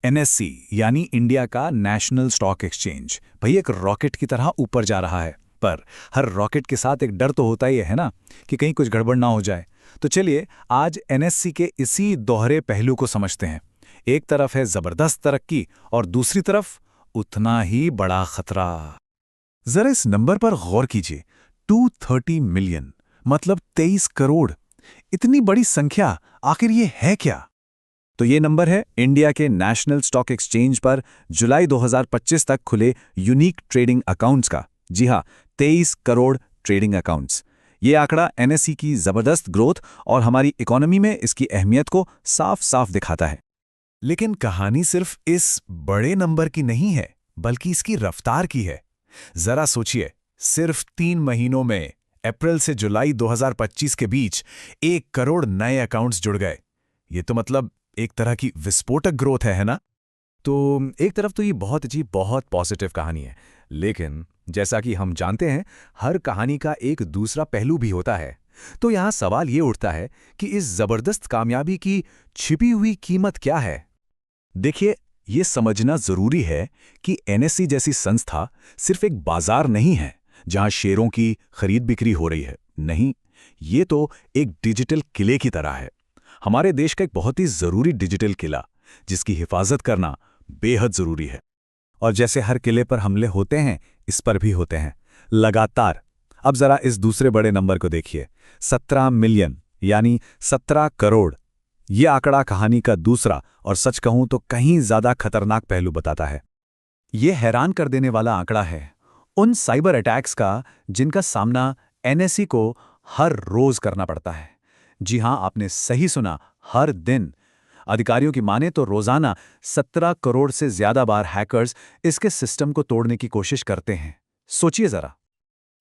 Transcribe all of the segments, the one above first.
NSC यानी India का national stock exchange भाई एक रॉकेट की तरह ऊपर जा रहा है। पर हर रॉकेट के साथ एक डर तो होता ही है ना, कि कहीं कुछ गड़बड़ ना हो जाए। तो चलिए आज एनएससी के इसी दोहरे पहलू को समझते हैं। एक तरफ है जबरदस्त तरक्की और दूसरी तरफ उतना ही बड़ा खतरा। जरा इस नंबर पर गौर कीजिए, 230 मिलियन मतलब 23 करोड़। इतनी बड़ी संख्या, आखिर ये है क्या? तो ये नंबर है इंडिया के नेशनल स्टॉक एक्सचेंज पर जुलाई 2025 तक खुले यूनिक ट्रेडिंग अकाउंट्स का। जी हाँ, 23 करोड़ ट्रेडिंग अकाउंट्स। ये आंकड़ा एनएसई की जबरदस्त ग्रोथ और हमारी इकोनॉमी में इसकी अहमियत को साफ साफ दिखाता है। लेकिन कहानी सिर्फ इस बड़े नंबर की नहीं है, बल्कि इसकी रफ्तार की है। जरा सोचिए, सिर्फ 3 महीनों में अप्रैल से जुलाई 2025 के बीच 1 करोड़ नए अकाउंट्स जुड़ गए। ये तो मतलब एक तरह की विस्फोटक ग्रोथ है ना? तो एक तरफ तो ये बहुत अच्छी, बहुत पॉजिटिव कहानी है, लेकिन जैसा कि हम जानते हैं, हर कहानी का एक दूसरा पहलू भी होता है। तो यहाँ सवाल ये उठता है कि इस जबरदस्त कामयाबी की छिपी हुई कीमत क्या है? देखिए, ये समझना जरूरी है कि एनएसई जैसी संस्था सिर्फ एक बाजार नहीं है जहां शेयरों की खरीद बिक्री हो रही है। नहीं, ये तो एक डिजिटल किले की तरह है। हमारे देश का एक बहुत ही जरूरी डिजिटल किला, जिसकी हिफाजत करना बेहद जरूरी है। और जैसे हर किले पर हमले होते हैं, इस पर भी होते हैं, लगातार। अब जरा इस दूसरे बड़े नंबर को देखिए, 17 मिलियन यानी 17 करोड़। ये आंकड़ा कहानी का दूसरा और सच कहूं तो कहीं ज्यादा खतरनाक पहलू बताता है। ये हैरान कर देने वाला आंकड़ा है उन साइबर अटैक्स का जिनका सामना एनएसई को हर रोज करना पड़ता है। जी हां, आपने सही सुना, हर दिन। अधिकारियों की माने तो रोजाना 17 करोड़ से ज्यादा बार हैकर्स इसके सिस्टम को तोड़ने की कोशिश करते हैं। सोचिए जरा।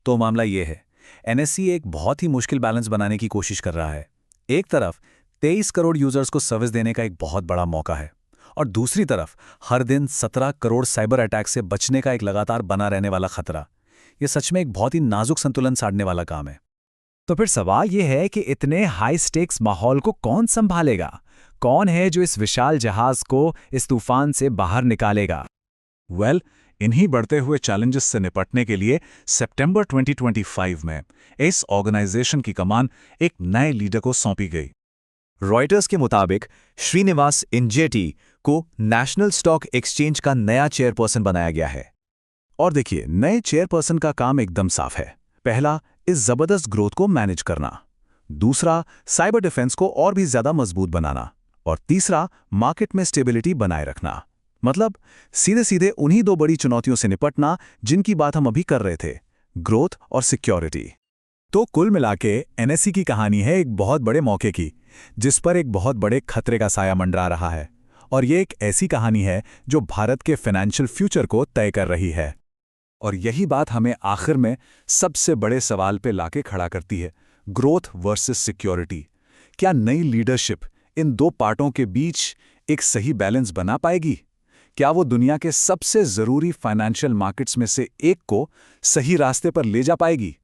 तो मामला ये है, एनएसई एक बहुत ही मुश्किल बैलेंस बनाने की कोशिश कर रहा है। एक तरफ 23 करोड़ यूजर्स को सर्विस देने का एक बहुत बड़ा मौका है, और दूसरी तरफ हर दिन 17 करोड़ साइबर अटैक से बचने का एक लगातार बना रहने वाला खतरा। यह सच में एक बहुत ही नाजुक संतुलन साधने वाला काम है। तो फिर सवाल यह है कि इतने हाई स्टेक्स माहौल को कौन संभालेगा? कौन है जो इस विशाल जहाज को इस तूफान से बाहर निकालेगा? इन्हीं बढ़ते हुए चैलेंजेस से निपटने के लिए सितंबर 2025 में इस ऑर्गेनाइजेशन की कमान एक नए लीडर को सौंपी गई। रॉयटर्स के मुताबिक श्रीनिवास इंजेटी को नेशनल स्टॉक एक्सचेंज का नया चेयरपर्सन बनाया गया है। और देखिए, नए चेयरपर्सन का काम एकदम साफ है। पहला, इस जबरदस्त ग्रोथ को मैनेज करना। दूसरा, साइबर डिफेंस को और भी ज्यादा मजबूत बनाना। और तीसरा, मार्केट में स्टेबिलिटी बनाए रखना। मतलब सीधे सीधे उन्हीं 2 बड़ी चुनौतियों से निपटना जिनकी बात हम अभी कर रहे थे, ग्रोथ और सिक्योरिटी। तो कुल मिलाके एनएसई की कहानी है एक बहुत बड़े मौके की, जिस पर एक बहुत बड़े खतरे का साया मंडरा रहा है। और ये एक ऐसी कहानी है जो भारत के फाइनेंशियल फ्यूचर को तय कर रही है। और यही बात हमें आखिर में सबसे बड़े सवाल पे लाके खड़ा करती है, ग्रोथ वर्सेस सिक्योरिटी। क्या नई लीडरशिप इन 2 पार्टों के बीच एक सही बैलेंस बना पाएगी? क्या वो दुनिया के सबसे जरूरी फाइनेंशियल मार्केट्स में से एक को सही रास्ते पर ले जा पाएगी?